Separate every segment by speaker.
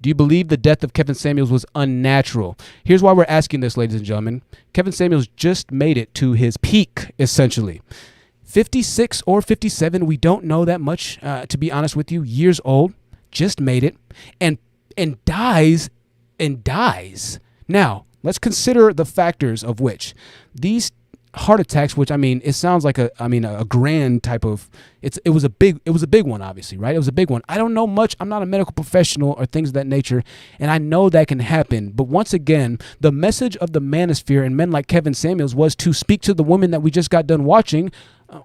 Speaker 1: Do you believe the death of Kevin Samuels was unnatural? Here's why we're asking this, ladies and gentlemen. Kevin Samuels just made it to his peak, essentially. 56 or 57, we don't know that much, to be honest with you. Years old, just made it, and dies. Now, let's consider the factors of which these heart attacks, which, I mean, it sounds like a grand type of, it was a big one, obviously, right? It was a big one. I don't know much. I'm not a medical professional or things of that nature, and I know that can happen. But once again, the message of the manosphere and men like Kevin Samuels was to speak to the women that we just got done watching,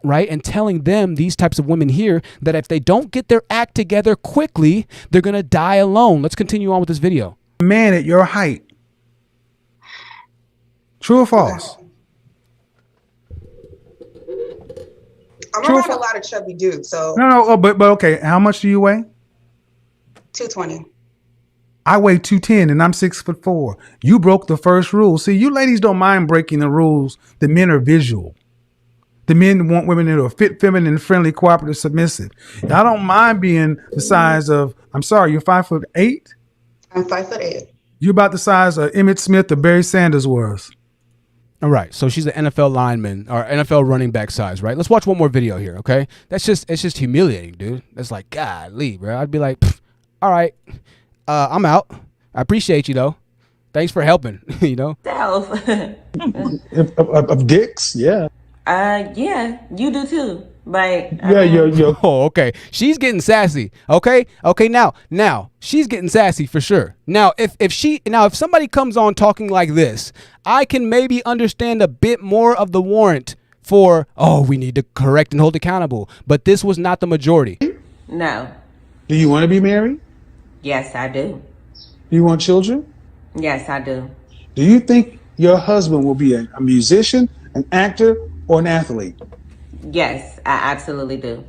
Speaker 1: right? And telling them, these types of women here, that if they don't get their act together quickly, they're going to die alone. Let's continue on with this video.
Speaker 2: Man at your height. True or false?
Speaker 3: I'm around a lot of chubby dudes, so.
Speaker 2: No, but okay. How much do you weigh?
Speaker 3: 220.
Speaker 2: I weigh 210 and I'm 6'4". You broke the first rule. See, you ladies don't mind breaking the rules. The men are visual. The men want women that are fit, feminine, friendly, cooperative, submissive. I don't mind being the size of, I'm sorry, you're 5'8"?
Speaker 3: I'm 5'8".
Speaker 2: You're about the size of Emmitt Smith or Barry Sanders was.
Speaker 1: All right, so she's an NFL lineman or NFL running back size, right? Let's watch one more video here, okay? It's just humiliating, dude. That's like, golly, bro. I'd be like, all right, I'm out. I appreciate you, though. Thanks for helping, you know?
Speaker 4: Of dicks, yeah.
Speaker 5: Yeah, you do too. Like,
Speaker 1: yeah. Oh, okay. She's getting sassy. Okay. Now she's getting sassy for sure. Now, if somebody comes on talking like this, I can maybe understand a bit more of the warrant for, oh, we need to correct and hold accountable. But this was not the majority.
Speaker 5: No.
Speaker 4: Do you want to be married?
Speaker 5: Yes, I do.
Speaker 4: Do you want children?
Speaker 5: Yes, I do.
Speaker 4: Do you think your husband will be a musician, an actor, or an athlete?
Speaker 5: Yes, I absolutely do.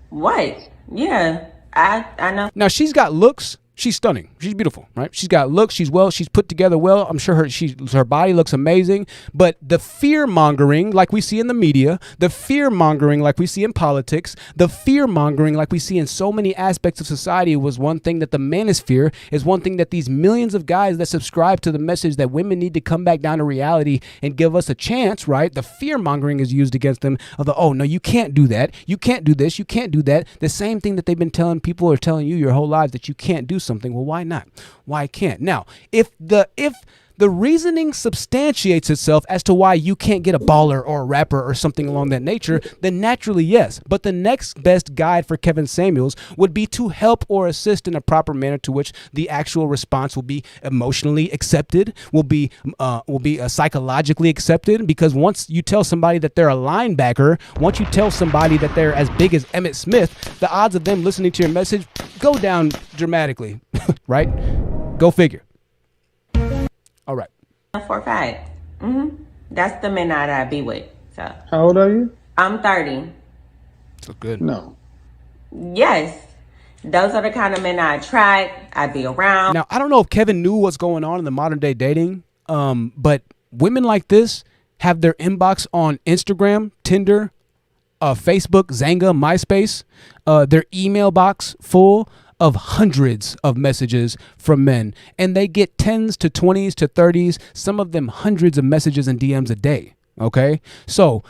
Speaker 5: What? Yeah, I know.
Speaker 1: Now, she's got looks. She's stunning. She's beautiful, right? She's got looks. She's put together well. I'm sure her body looks amazing. But the fear-mongering like we see in the media, the fear-mongering like we see in politics, the fear-mongering like we see in so many aspects of society was one thing that the manosphere is one thing that these millions of guys that subscribe to the message that women need to come back down to reality and give us a chance, right? The fear-mongering is used against them of the, oh, no, you can't do that. You can't do this. You can't do that. The same thing that they've been telling people or telling you your whole lives that you can't do something. Well, why not? Why can't? Now, if the reasoning substantiates itself as to why you can't get a baller or a rapper or something along that nature, then naturally, yes. But the next best guide for Kevin Samuels would be to help or assist in a proper manner to which the actual response will be emotionally accepted, will be psychologically accepted. Because once you tell somebody that they're a linebacker, once you tell somebody that they're as big as Emmitt Smith, the odds of them listening to your message go down dramatically, right? Go figure. All right.
Speaker 5: 4'5". That's the men that I be with. So.
Speaker 4: How old are you?
Speaker 5: I'm 30.
Speaker 1: So good.
Speaker 4: No.
Speaker 5: Yes. Those are the kind of men I attract. I be around.
Speaker 1: Now, I don't know if Kevin knew what's going on in the modern day dating, but women like this have their inbox on Instagram, Tinder, Facebook, Zanga, MySpace, their email box full of hundreds of messages from men, and they get 10s to 20s to 30s, some of them hundreds of messages and DMs a day. Okay, so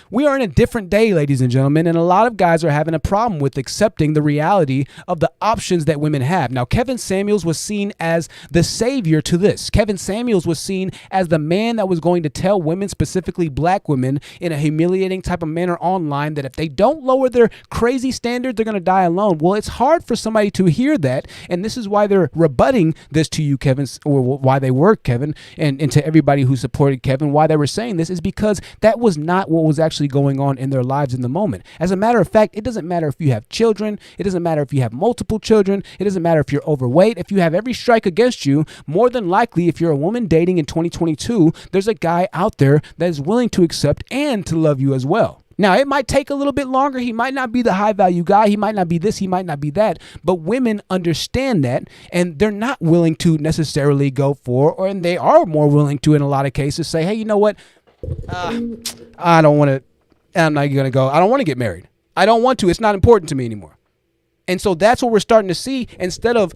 Speaker 1: we are in a different day, ladies and gentlemen, and a lot of guys are having a problem with accepting the reality of the options that women have. Now, Kevin Samuels was seen as the savior to this. Kevin Samuels was seen as the man that was going to tell women, specifically black women, in a humiliating type of manner online that if they don't lower their crazy standards, they're going to die alone. Well, it's hard for somebody to hear that, and this is why they're rebutting this to you, Kevin, or why they were, Kevin, and to everybody who supported Kevin, why they were saying this is because that was not what was actually going on in their lives in the moment. As a matter of fact, it doesn't matter if you have children. It doesn't matter if you have multiple children. It doesn't matter if you're overweight. If you have every strike against you, more than likely, if you're a woman dating in 2022, there's a guy out there that is willing to accept and to love you as well. Now, it might take a little bit longer. He might not be the high value guy. He might not be this. He might not be that. But women understand that, and they're not willing to necessarily go for, and they are more willing to, in a lot of cases, say, hey, you know what? I don't want to, I'm not going to go. I don't want to get married. I don't want to. It's not important to me anymore. And so that's what we're starting to see. Instead of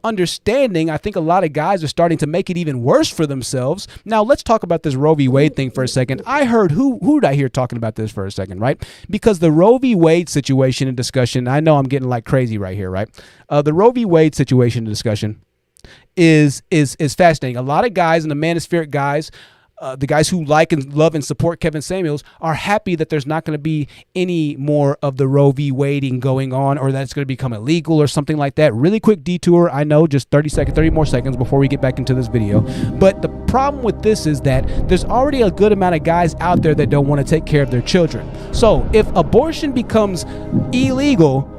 Speaker 1: understanding, I think a lot of guys are starting to make it even worse for themselves. Now let's talk about this Roe v. Wade thing for a second. I heard who did I hear talking about this for a second, right? Because the Roe v. Wade situation and discussion, I know I'm getting like crazy right here, right? The Roe v. Wade situation and discussion is fascinating. A lot of guys and the manosphere guys, the guys who like and love and support Kevin Samuels are happy that there's not going to be any more of the Roe v. Wading going on, or that it's going to become illegal or something like that. Really quick detour. I know, just 30 more seconds before we get back into this video. But the problem with this is that there's already a good amount of guys out there that don't want to take care of their children. So if abortion becomes illegal,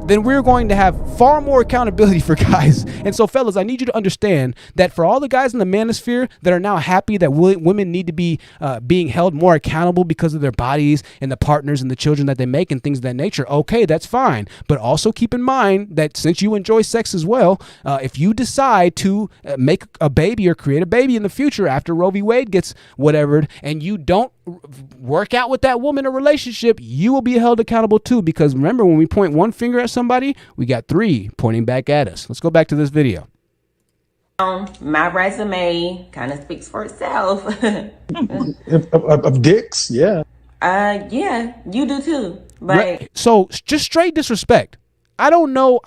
Speaker 1: then we're going to have far more accountability for guys. And so, fellas, I need you to understand that for all the guys in the manosphere that are now happy that women need to be being held more accountable because of their bodies and the partners and the children that they make and things of that nature, okay, that's fine. But also keep in mind that since you enjoy sex as well, if you decide to make a baby or create a baby in the future after Roe v. Wade gets whatevered, and you don't work out with that woman in a relationship, you will be held accountable too. Because remember, when we point one finger at somebody, we got three pointing back at us. Let's go back to this video.
Speaker 5: My resume kind of speaks for itself.
Speaker 4: of dicks, yeah.
Speaker 5: Yeah, you do too. But
Speaker 1: so just straight disrespect. I don't know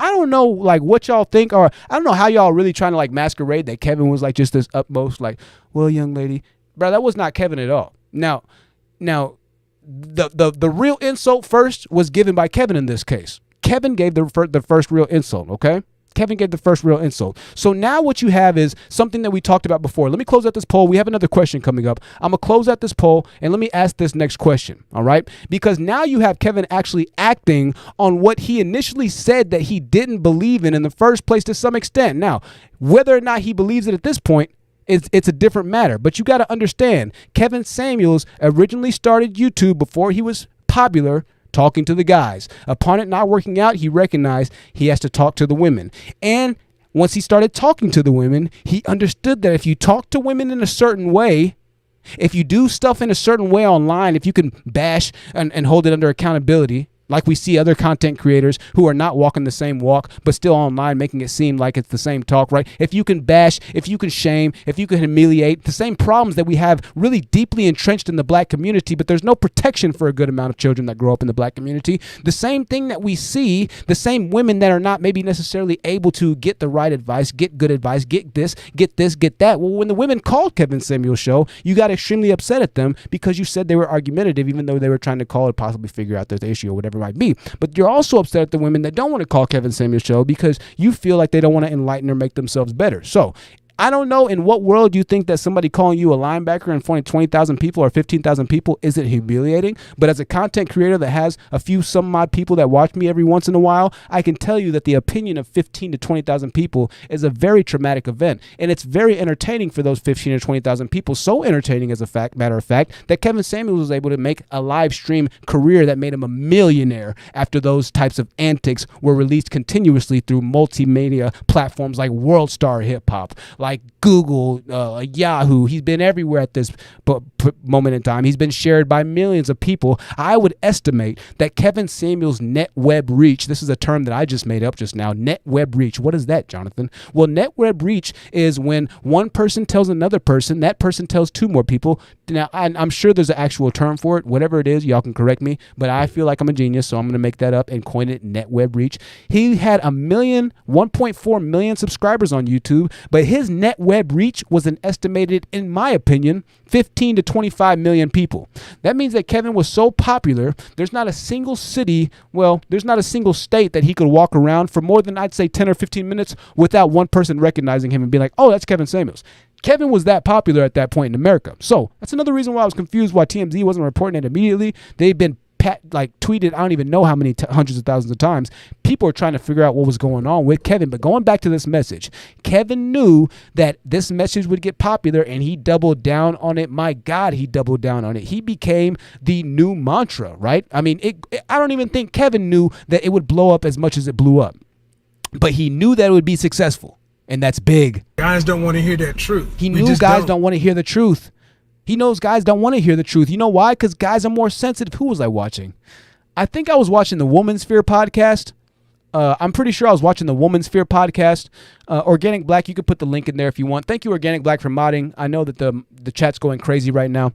Speaker 1: like what y'all think, or I don't know how y'all really trying to like masquerade that Kevin was like just this utmost like, well, young lady, bro, that was not Kevin at all. Now, the real insult first was given by Kevin in this case. Kevin gave the first real insult, okay? Kevin gave the first real insult. So now what you have is something that we talked about before. Let me close out this poll. We have another question coming up. I'm going to close out this poll, and let me ask this next question, all right? Because now you have Kevin actually acting on what he initially said that he didn't believe in the first place to some extent. Now, whether or not he believes it at this point, it's a different matter. But you got to understand, Kevin Samuels originally started YouTube before he was popular, talking to the guys. Upon it not working out, he recognized he has to talk to the women. And once he started talking to the women, he understood that if you talk to women in a certain way, if you do stuff in a certain way online, if you can bash and hold it under accountability, like we see other content creators who are not walking the same walk, but still online making it seem like it's the same talk, right? If you can bash, if you can shame, if you can humiliate, the same problems that we have really deeply entrenched in the black community, but there's no protection for a good amount of children that grow up in the black community. The same thing that we see, the same women that are not maybe necessarily able to get the right advice, get good advice, get this, get that. Well, when the women called Kevin Samuels' show, you got extremely upset at them because you said they were argumentative, even though they were trying to call it, possibly figure out the issue or whatever might be. But you're also upset at the women that don't want to call Kevin Samuels' show because you feel like they don't want to enlighten or make themselves better. So I don't know in what world you think that somebody calling you a linebacker in front of 20,000 people or 15,000 people isn't humiliating. But as a content creator that has a few some odd people that watch me every once in a while, I can tell you that the opinion of 15 to 20,000 people is a very traumatic event. And it's very entertaining for those 15 or 20,000 people. So entertaining, as a matter of fact, that Kevin Samuels was able to make a live stream career that made him a millionaire after those types of antics were released continuously through multimedia platforms like World Star Hip Hop, like Google, Yahoo. He's been everywhere at this moment in time. He's been shared by millions of people. I would estimate that Kevin Samuels' net web reach, this is a term that I just made up just now, net web reach. What is that, Jonathan? Well, net web reach is when one person tells another person, that person tells two more people. Now, I'm sure there's an actual term for it. Whatever it is, y'all can correct me, but I feel like I'm a genius, so I'm going to make that up and coin it net web reach. He had 1.4 million subscribers on YouTube, but his net web reach was an estimated, in my opinion, 15 to 25 million people. That means that Kevin was so popular, there's not a single city, there's not a single state that he could walk around for more than, I'd say, 10 or 15 minutes without one person recognizing him and being like, oh, that's Kevin Samuels. Kevin was that popular at that point in America. So that's another reason why I was confused why TMZ wasn't reporting it immediately. They've been tweeted, I don't even know how many hundreds of thousands of times. People are trying to figure out what was going on with Kevin. But going back to this message, Kevin knew that this message would get popular and he doubled down on it. My God, he doubled down on it. He became the new mantra, right? I mean, I don't even think Kevin knew that it would blow up as much as it blew up. But he knew that it would be successful. And that's big.
Speaker 2: Guys don't want to hear that truth.
Speaker 1: He knew guys don't want to hear the truth. He knows guys don't want to hear the truth. You know why? Because guys are more sensitive. Who was I watching? I think I was watching the Woman's Fear podcast. I'm pretty sure I was watching the Woman's Fear podcast. Organic Black, you could put the link in there if you want. Thank you, Organic Black, for modding. I know that the chat's going crazy right now.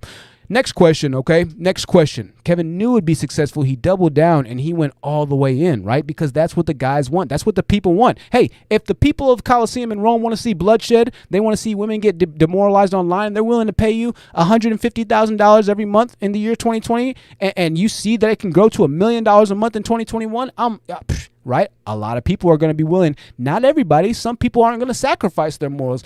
Speaker 1: Next question, okay? Next question. Kevin knew it'd be successful. He doubled down and he went all the way in, right? Because that's what the guys want. That's what the people want. Hey, if the people of Colosseum in Rome want to see bloodshed, they want to see women get demoralized online, they're willing to pay you $150,000 every month in the year 2020, and you see that it can grow to $1 million a month in 2021, right? A lot of people are going to be willing. Not everybody. Some people aren't going to sacrifice their morals.